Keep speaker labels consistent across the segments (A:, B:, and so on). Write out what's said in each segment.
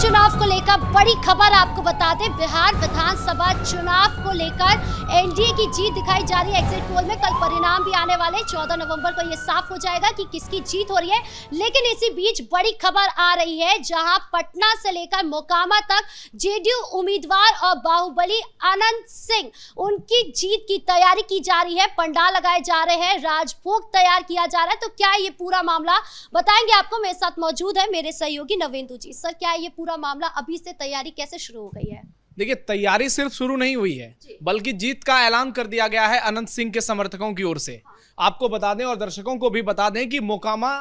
A: चुनाव को लेकर बड़ी खबर आपको बता दें। बिहार विधानसभा चुनाव को लेकर एनडीए की जीत दिखाई जा रही है। एग्जिट पोल में कल परिणाम भी आने वाले 14 नवंबर को ये साफ हो जाएगा कि किसकी जीत हो रही है। लेकिन इसी बीच बड़ी खबर आ रही है, जहां पटना से लेकर मोकामा तक जेडीयू उम्मीदवार और बाहुबली अनंत सिंह, उनकी जीत की तैयारी की जा रही है। पंडाल लगाए जा रहे हैं, राजभोग तैयार किया जा रहा है। तो क्या ये पूरा मामला बताएंगे आपको। मेरे साथ मौजूद है मेरे सहयोगी नवेंदु जी। सर, क्या ये पूरा मामला अभी से तैयारी कैसे शुरू हो गई है?
B: देखिए, तैयारी सिर्फ शुरू नहीं हुई है, बल्कि जीत का ऐलान कर दिया गया है अनंत सिंह के समर्थकों की ओर से। आपको बता दें और दर्शकों को भी बता दें कि मोकामा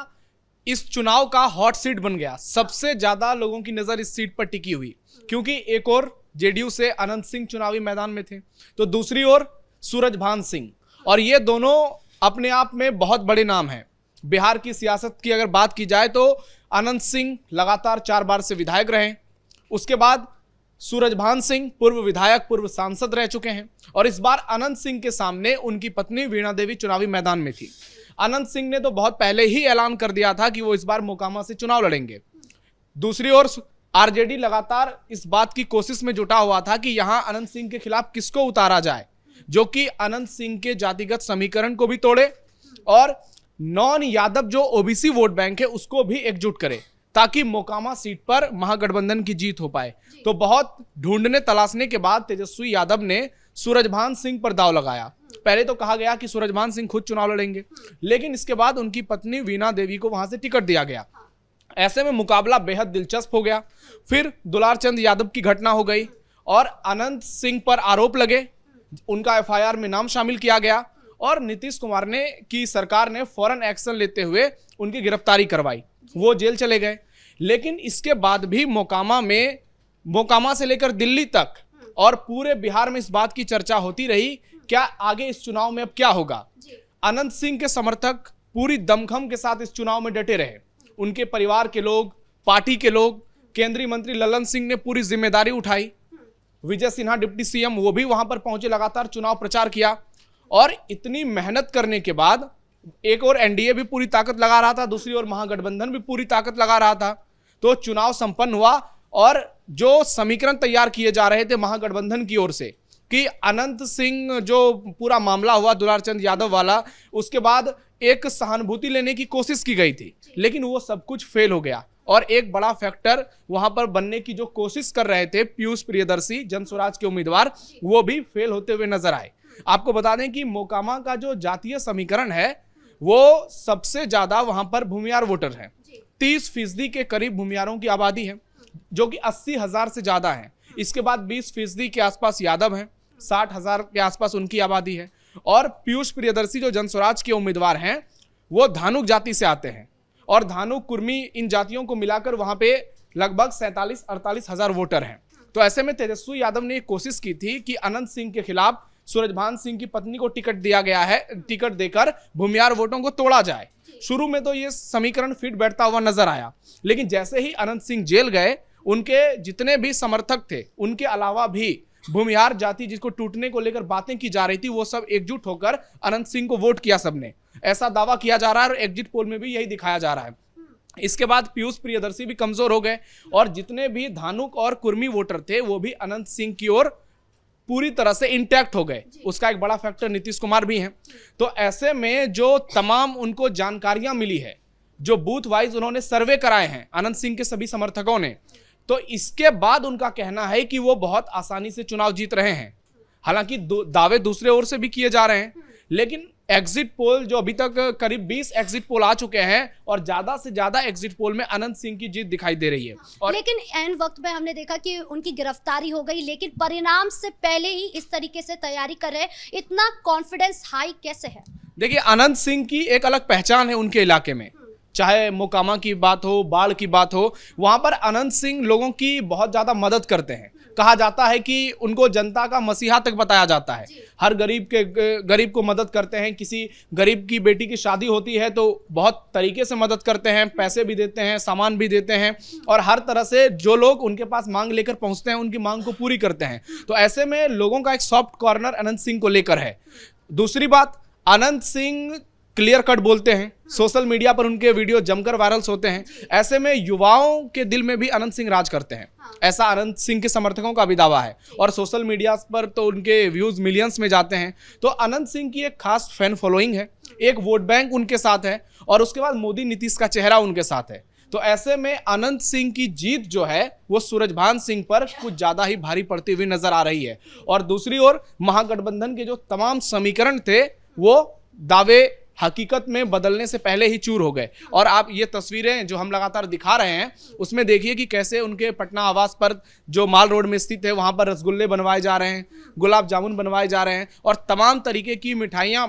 B: इस चुनाव का हॉट सीट बन गया। सबसे ज्यादा लोगों की नजर इस सीट पर टिकी हुई, क्योंकि एक और जेडीयू से अनंत सिंह चुनावी मैदान में थे, तो दूसरी ओर सूरजभान सिंह, और ये दोनों अपने आप में बहुत बड़े नाम हैं। बिहार की सियासत की अगर बात की जाए तो अनंत सिंह लगातार 4 बार से विधायक रहे। उसके बाद सूरजभान सिंह पूर्व विधायक, पूर्व सांसद रह चुके हैं, और इस बार अनंत सिंह के सामने उनकी पत्नी वीणा देवी चुनावी मैदान में थी। अनंत सिंह ने तो बहुत पहले ही ऐलान कर दिया था कि वो इस बार मोकामा से चुनाव लड़ेंगे। दूसरी ओर आरजेडी लगातार इस बात की कोशिश में जुटा हुआ था कि यहां अनंत सिंह के खिलाफ किसको उतारा जाए, जो कि अनंत सिंह के जातिगत समीकरण को भी तोड़े और नॉन यादव जो ओबीसी वोट बैंक है उसको भी एकजुट करे, ताकि मोकामा सीट पर महागठबंधन की जीत हो पाए। तो बहुत ढूंढने तलाशने के बाद तेजस्वी यादव ने सूरजभान सिंह पर दांव लगाया। पहले तो कहा गया कि सूरजभान सिंह खुद चुनाव लड़ेंगे, लेकिन इसके बाद उनकी पत्नी वीणा देवी को वहां से टिकट दिया गया। ऐसे में मुकाबला बेहद दिलचस्प हो गया। फिर दुलार चंद यादव की घटना हो गई और अनंत सिंह पर आरोप लगे, उनका एफआईआर में नाम शामिल किया गया और नीतीश कुमार ने की सरकार ने फौरन एक्शन लेते हुए उनकी गिरफ्तारी करवाई। वो जेल चले गए। लेकिन इसके बाद भी मोकामा से लेकर दिल्ली तक और पूरे बिहार में इस बात की चर्चा होती रही, क्या आगे इस चुनाव में अब क्या होगा। अनंत सिंह के समर्थक पूरी दमखम के साथ इस चुनाव में डटे रहे। उनके परिवार के लोग, पार्टी के लोग, केंद्रीय मंत्री ललन सिंह ने पूरी जिम्मेदारी उठाई। विजय सिन्हा डिप्टी सीएम, वो भी वहां पर पहुंचे, लगातार चुनाव प्रचार किया। और इतनी मेहनत करने के बाद एक और एनडीए भी पूरी ताकत लगा रहा था, दूसरी ओर महागठबंधन भी पूरी ताकत लगा रहा था। तो चुनाव संपन्न हुआ और जो समीकरण तैयार किए जा रहे थे महागठबंधन की ओर से कि अनंत सिंह जो पूरा मामला हुआ दुलारचंद यादव वाला, उसके बाद एक सहानुभूति लेने की कोशिश की गई थी, लेकिन वो सब कुछ फेल हो गया। और एक बड़ा फैक्टर वहां पर बनने की जो कोशिश कर रहे थे पीयूष प्रियदर्शी, जन स्वराज के उम्मीदवार, वो भी फेल होते हुए नजर आए। आपको बता दें कि मोकामा का जो जातीय समीकरण है वो सबसे ज्यादा वहां पर भूमियार वोटर है। 30% के करीब भूमियारों की आबादी है, जो कि 80,000 से ज्यादा है। इसके बाद 20% के आसपास यादव हैं, 60,000 के आसपास उनकी आबादी है। और पीयूष प्रियदर्शी जो जन स्वराज के उम्मीदवार हैं वो धानुक जाति से आते हैं, और धानुक, कुर्मी, इन जातियों को मिलाकर वहां पे लगभग 47-48 हजार वोटर हैं। तो ऐसे में तेजस्वी यादव ने एक कोशिश की थी कि अनंत सिंह के खिलाफ सूरजभान सिंह की पत्नी को टिकट दिया गया है, टिकट देकर भूमियार वोटों को तोड़ा जाए। शुरू में तो ये समीकरण फिट बैठता हुआ नजर आया, लेकिन जैसे ही अनंत सिंह जेल गए, उनके जितने भी समर्थक थे, उनके अलावा भी भूमियार जाति जिसको टूटने को लेकर बातें की जा रही थी, वो सब एकजुट होकर अनंत सिंह को वोट किया सबने। ऐसा दावा किया जा रहा है और एग्जिट पोल में भी यही दिखाया जा रहा है। इसके बाद पीयूष प्रियदर्शी भी कमजोर हो गए और जितने भी धानुक और कुर्मी वोटर थे वो भी अनंत सिंह की ओर पूरी तरह से इंटैक्ट हो गए। उसका एक बड़ा फैक्टर नीतीश कुमार भी हैं। तो ऐसे में जो तमाम उनको जानकारियां मिली है, जो बूथ वाइज उन्होंने सर्वे कराए हैं अनंत सिंह के सभी समर्थकों ने, तो इसके बाद उनका कहना है कि वो बहुत आसानी से चुनाव जीत रहे हैं। हालांकि दावे दूसरे ओर से भी किए जा रहे हैं, लेकिन एग्जिट पोल जो अभी तक करीब 20 एग्जिट पोल आ चुके हैं और ज्यादा से ज्यादा एग्जिट पोल में अनंत सिंह की जीत दिखाई दे रही है। और
A: लेकिन एन वक्त में हमने देखा कि उनकी गिरफ्तारी हो गई, लेकिन परिणाम से पहले ही इस तरीके से तैयारी कर रहे, इतना कॉन्फिडेंस हाई कैसे है?
B: देखिए, अनंत सिंह की एक अलग पहचान है उनके इलाके में। चाहे मोकामा की बात हो, बाढ़ की बात हो, वहां पर अनंत सिंह लोगों की बहुत ज्यादा मदद करते हैं। कहा जाता है कि उनको जनता का मसीहा तक बताया जाता है। हर गरीब को मदद करते हैं। किसी गरीब की बेटी की शादी होती है तो बहुत तरीके से मदद करते हैं, पैसे भी देते हैं, सामान भी देते हैं, और हर तरह से जो लोग उनके पास मांग लेकर पहुंचते हैं उनकी मांग को पूरी करते हैं। तो ऐसे में लोगों का एक सॉफ्ट कॉर्नर अनंत सिंह को लेकर है। दूसरी बात, अनंत सिंह क्लियर कट बोलते हैं, सोशल मीडिया पर उनके वीडियो जमकर वायरल्स होते हैं। ऐसे में युवाओं के दिल में भी अनंत सिंह राज करते हैं, ऐसा अनंत सिंह के समर्थकों का भी दावा है। और सोशल मीडिया पर तो उनके व्यूज मिलियंस में जाते हैं। तो अनंत सिंह की एक खास फैन फॉलोइंग है, एक वोट बैंक उनके साथ है, और उसके बाद मोदी नीतीश का चेहरा उनके साथ है। तो ऐसे में अनंत सिंह की जीत जो है वो सूरजभान सिंह पर कुछ ज्यादा ही भारी पड़ती हुई नजर आ रही है। और दूसरी ओर महागठबंधन के जो तमाम समीकरण थे वो दावे हकीकत में बदलने से पहले ही चूर हो गए। और आप ये तस्वीरें जो हम लगातार दिखा रहे हैं उसमें देखिए कि कैसे उनके पटना आवास पर जो माल रोड में स्थित है वहां पर रसगुल्ले बनवाए जा रहे हैं, गुलाब जामुन बनवाए जा रहे हैं, और तमाम तरीके की मिठाइयां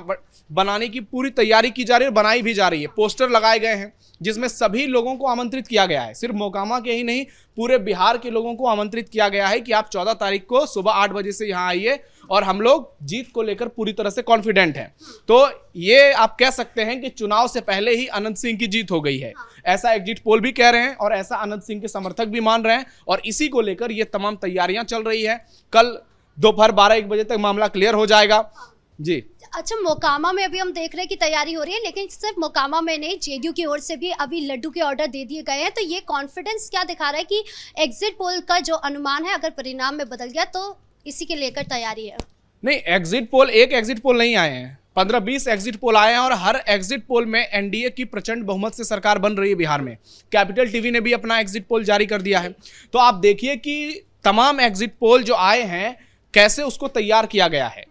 B: बनाने की पूरी तैयारी की जा रही है, बनाई भी जा रही है। पोस्टर लगाए गए हैं जिसमें सभी लोगों को आमंत्रित किया गया है, सिर्फ मोकामा के ही नहीं पूरे बिहार के लोगों को आमंत्रित किया गया है कि आप 14 तारीख को सुबह 8 बजे से यहाँ आइए, और हम लोग जीत को लेकर पूरी तरह से कॉन्फिडेंट हैं। तो ये आप कह सकते हैं कि चुनाव से पहले ही अनंत सिंह की जीत हो गई है, ऐसा एग्जिट पोल भी कह रहे हैं और ऐसा अनंत सिंह के समर्थक भी मान रहे हैं। और इसी को लेकर ये तमाम तैयारियां चल रही है। कल दोपहर 12-1 बजे तक मामला क्लियर हो जाएगा जी।
A: अच्छा, मोकामा में अभी हम देख रहे हैं कि तैयारी हो रही है, लेकिन सिर्फ मोकामा में नहीं, जेडीयू की ओर से भी अभी लड्डू के ऑर्डर दे दिए गए हैं। तो ये कॉन्फिडेंस क्या दिखा रहा है कि एग्जिट पोल का जो अनुमान है अगर परिणाम में बदल गया तो इसी के लेकर तैयारी है?
B: नहीं, एग्जिट पोल एक एग्जिट पोल नहीं आए हैं, 15-20 एग्जिट पोल आए हैं, और हर एग्जिट पोल में एनडीए की प्रचंड बहुमत से सरकार बन रही है बिहार में। कैपिटल टीवी ने भी अपना एग्जिट पोल जारी कर दिया है। तो आप देखिए कि तमाम एग्जिट पोल जो आए हैं कैसे उसको तैयार किया गया है।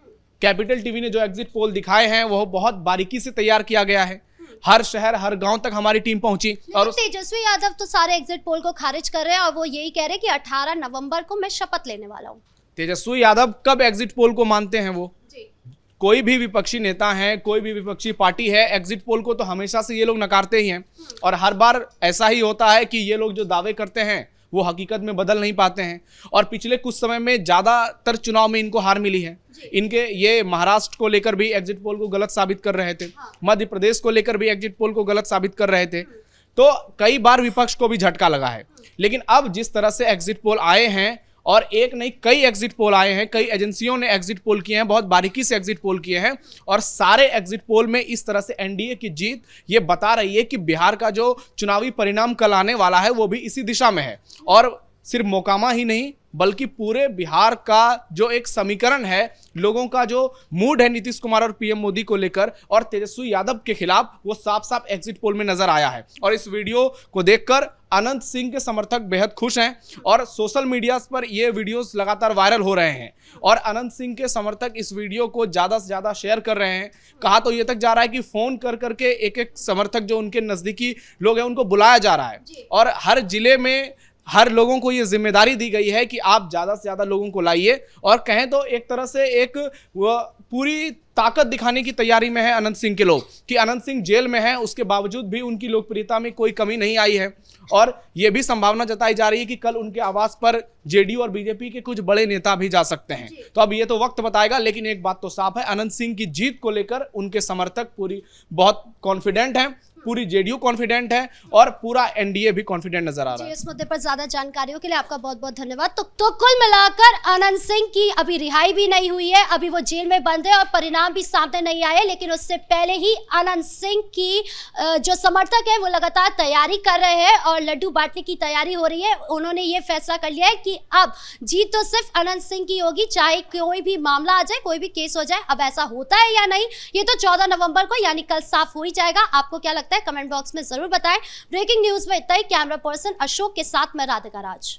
B: कैपिटल टीवी ने जो एग्जिट पोल दिखाए हैं वो बहुत बारीकी से तैयार किया गया है। हर शहर हर गांव तक हमारी टीम पहुंची। और
A: तेजस्वी यादव तो सारे एग्जिट पोल को खारिज कर रहे हैं और वो यही कह रहे हैं कि 18 नवंबर को मैं शपथ लेने वाला हूं।
B: तेजस्वी यादव कब एग्जिट पोल को मानते हैं? वो कोई भी विपक्षी नेता है, कोई भी विपक्षी पार्टी है, एग्जिट पोल को तो हमेशा से ये लोग नकारते ही हैं। और हर बार ऐसा ही होता है कि ये लोग जो दावे करते हैं वो हकीकत में बदल नहीं पाते हैं। और पिछले कुछ समय में ज्यादातर चुनाव में इनको हार मिली है। इनके ये महाराष्ट्र को लेकर भी एग्जिट पोल को गलत साबित कर रहे थे, मध्य प्रदेश को लेकर भी एग्जिट पोल को गलत साबित कर रहे थे। तो कई बार विपक्ष को भी झटका लगा है। लेकिन अब जिस तरह से एग्जिट पोल आए हैं, और एक नहीं कई एग्जिट पोल आए हैं, कई एजेंसियों ने एग्जिट पोल किए हैं, बहुत बारीकी से एग्जिट पोल किए हैं, और सारे एग्जिट पोल में इस तरह से एनडीए की जीत ये बता रही है कि बिहार का जो चुनावी परिणाम कल आने वाला है वो भी इसी दिशा में है। और सिर्फ मोकामा ही नहीं बल्कि पूरे बिहार का जो एक समीकरण है, लोगों का जो मूड है नीतीश कुमार और पीएम मोदी को लेकर और तेजस्वी यादव के खिलाफ, वो साफ साफ एग्जिट पोल में नजर आया है। और इस वीडियो को देखकर अनंत सिंह के समर्थक बेहद खुश हैं और सोशल मीडिया पर ये वीडियोस लगातार वायरल हो रहे हैं। और अनंत सिंह के समर्थक इस वीडियो को ज़्यादा से ज़्यादा शेयर कर रहे हैं। कहा तो ये तक जा रहा है कि फ़ोन कर करके एक एक समर्थक जो उनके नज़दीकी लोग हैं उनको बुलाया जा रहा है। और हर जिले में हर लोगों को ये जिम्मेदारी दी गई है कि आप ज़्यादा से ज़्यादा लोगों को लाइए। और कहें तो एक तरह से एक पूरी ताकत दिखाने की तैयारी में है अनंत सिंह के लोग, कि अनंत सिंह जेल में हैं, उसके बावजूद भी उनकी लोकप्रियता में कोई कमी नहीं आई है। और ये भी संभावना जताई जा रही है कि कल उनके आवास पर जेडीयू और बीजेपी के कुछ बड़े नेता भी जा सकते हैं। तो अब ये तो वक्त बताएगा, लेकिन एक बात तो साफ है, अनंत सिंह की जीत को लेकर उनके समर्थक बहुत कॉन्फिडेंट हैं, पूरी जेडीयू कॉन्फिडेंट है और पूरा एनडीए भी कॉन्फिडेंट नजर आ रहा है।
A: इस मुद्दे पर ज्यादा जानकारियों के लिए आपका बहुत बहुत धन्यवाद। तो कुल मिलाकर अनंत सिंह की अभी रिहाई भी नहीं हुई है, अभी वो जेल में बंद है और परिणाम भी सामने नहीं आए। लेकिन उससे पहले ही अनंत सिंह की जो समर्थक है वो लगातार तैयारी कर रहे हैं और लड्डू बांटने की तैयारी हो रही है। उन्होंने ये फैसला कर लिया है कि अब जीत तो सिर्फ अनंत सिंह की होगी, चाहे कोई भी मामला आ जाए, कोई भी केस हो जाए। अब ऐसा होता है या नहीं ये तो 14 नवंबर को यानी कल साफ हो ही जाएगा। आपको क्या लगता है कमेंट बॉक्स में जरूर बताएं। ब्रेकिंग न्यूज में इतना ही। कैमरा पर्सन अशोक के साथ मैं राधिका राज।